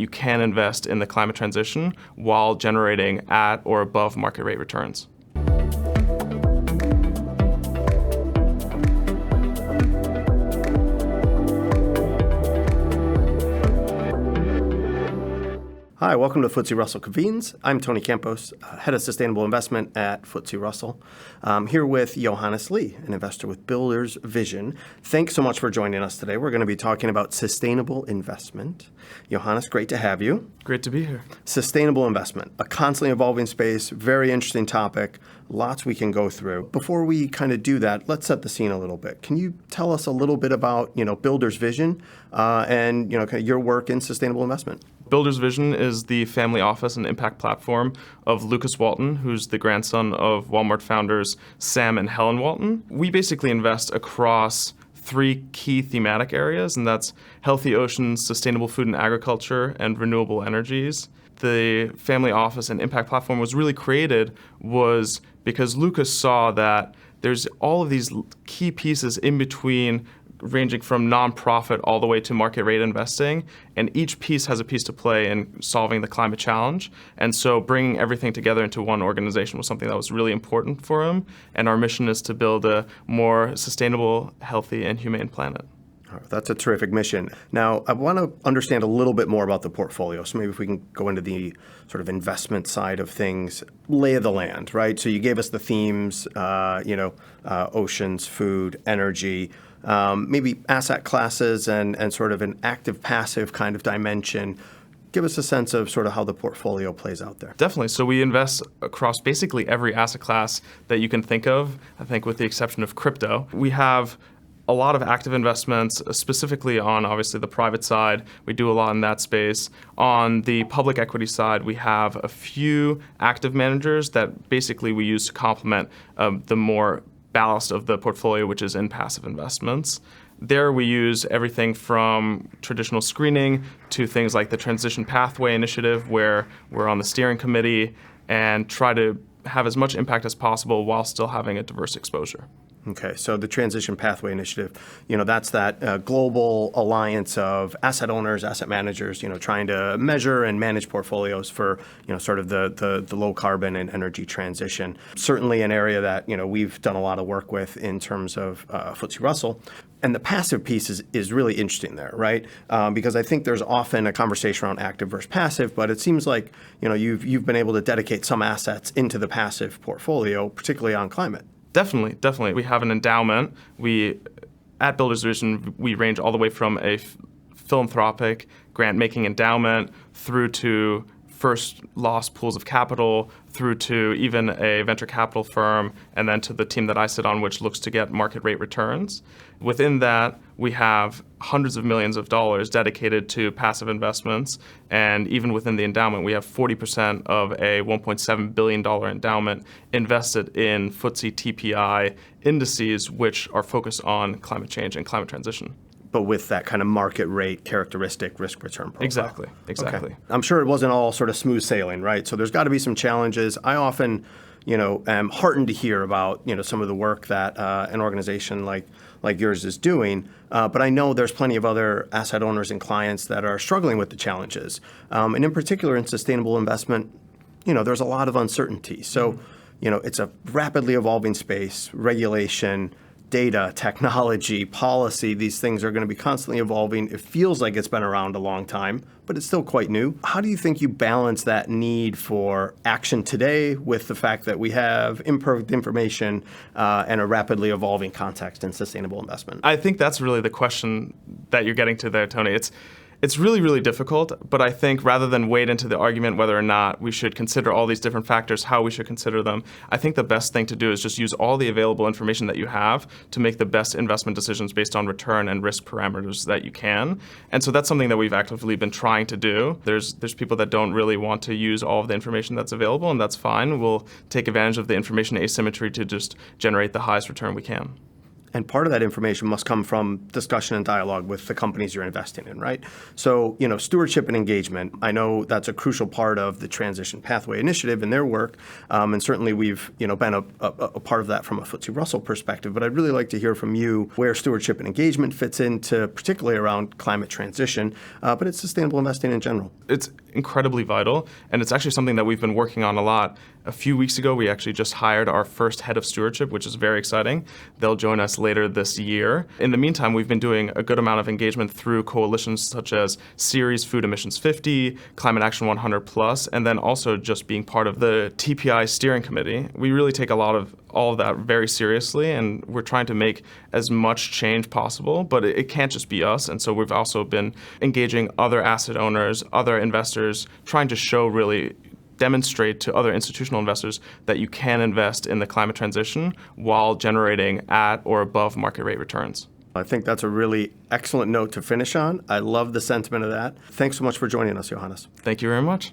you can invest in the climate transition while generating at or above market rate returns. Hi, welcome to FTSE Russell Convenes. I'm Tony Campos, Head of Sustainable Investment at FTSE Russell. I'm here with Johannes Lee, an investor with Builders Vision. Thanks so much for joining us today. We're going to be talking about sustainable investment. Johannes, great to have you. Great to be here. Sustainable investment, a constantly evolving space, very interesting topic, lots we can go through. Before we kind of do that, let's set the scene a little bit. Can you tell us a little bit about, Builders Vision and, kind of your work in sustainable investment? Builders Vision is the family office and impact platform of Lucas Walton, who's the grandson of Walmart founders Sam and Helen Walton. We basically invest across three key thematic areas, and that's healthy oceans, sustainable food and agriculture, and renewable energies. The family office and impact platform was really created because Lucas saw that there's all of these key pieces in between, ranging from nonprofit all the way to market rate investing, and each piece has a piece to play in solving the climate challenge. And so bringing everything together into one organization was something that was really important for him, and our mission is to build a more sustainable, healthy, and humane planet. That's a terrific mission. Now, I want to understand a little bit more about the portfolio. So maybe if we can go into the sort of investment side of things, lay of the land, right? So you gave us the themes, oceans, food, energy, maybe asset classes and sort of an active passive kind of dimension. Give us a sense of sort of how the portfolio plays out there. Definitely. So we invest across basically every asset class that you can think of, I think with the exception of crypto. We have a lot of active investments, specifically on obviously the private side. We do a lot in that space. On the public equity side, we have a few active managers that basically we use to complement the more ballast of the portfolio, which is in passive investments. There we use everything from traditional screening to things like the Transition Pathway Initiative, where we're on the steering committee and try to have as much impact as possible while still having a diverse exposure. Okay, so the Transition Pathway Initiative, that's that global alliance of asset owners, asset managers, trying to measure and manage portfolios for, sort of the low carbon and energy transition. Certainly an area that, we've done a lot of work with in terms of FTSE Russell. And the passive piece is really interesting there, right? Because I think there's often a conversation around active versus passive, but it seems like, you've been able to dedicate some assets into the passive portfolio, particularly on climate. Definitely. We have an endowment. At Builders Vision, we range all the way from a philanthropic grant-making endowment through to first loss pools of capital, through to even a venture capital firm, and then to the team that I sit on, which looks to get market rate returns. Within that, we have hundreds of millions of dollars dedicated to passive investments, and even within the endowment, we have 40% of a $1.7 billion endowment invested in FTSE TPI indices, which are focused on climate change and climate transition. But with that kind of market rate characteristic risk return profile. Exactly. Okay. I'm sure it wasn't all sort of smooth sailing, right? So there's got to be some challenges. I often, am heartened to hear about, some of the work that an organization like yours is doing. But I know there's plenty of other asset owners and clients that are struggling with the challenges. And in particular in sustainable investment, there's a lot of uncertainty. So, it's a rapidly evolving space, regulation, data, technology, policy, these things are going to be constantly evolving. It feels like it's been around a long time, but it's still quite new. How do you think you balance that need for action today with the fact that we have imperfect information and a rapidly evolving context in sustainable investment? I think that's really the question that you're getting to there, Tony. It's really, really difficult, but I think rather than wade into the argument whether or not we should consider all these different factors, how we should consider them, I think the best thing to do is just use all the available information that you have to make the best investment decisions based on return and risk parameters that you can. And so that's something that we've actively been trying to do. There's people that don't really want to use all of the information that's available, and that's fine. We'll take advantage of the information asymmetry to just generate the highest return we can. And part of that information must come from discussion and dialogue with the companies you're investing in, right? So, stewardship and engagement, I know that's a crucial part of the Transition Pathway Initiative and their work. And certainly we've, been a part of that from a FTSE Russell perspective. But I'd really like to hear from you where stewardship and engagement fits into, particularly around climate transition, but it's sustainable investing in general. It's incredibly vital, and it's actually something that we've been working on a lot. A few weeks ago, we actually just hired our first head of stewardship, which is very exciting. They'll join us later this year. In the meantime, we've been doing a good amount of engagement through coalitions such as Ceres Food Emissions 50, Climate Action 100+, and then also just being part of the TPI steering committee. We really take all of that very seriously, and we're trying to make as much change possible, but it can't just be us. And so we've also been engaging other asset owners, other investors, trying to really demonstrate to other institutional investors that you can invest in the climate transition while generating at or above market rate returns. I think that's a really excellent note to finish on. I love the sentiment of that. Thanks so much for joining us, Johannes. Thank you very much.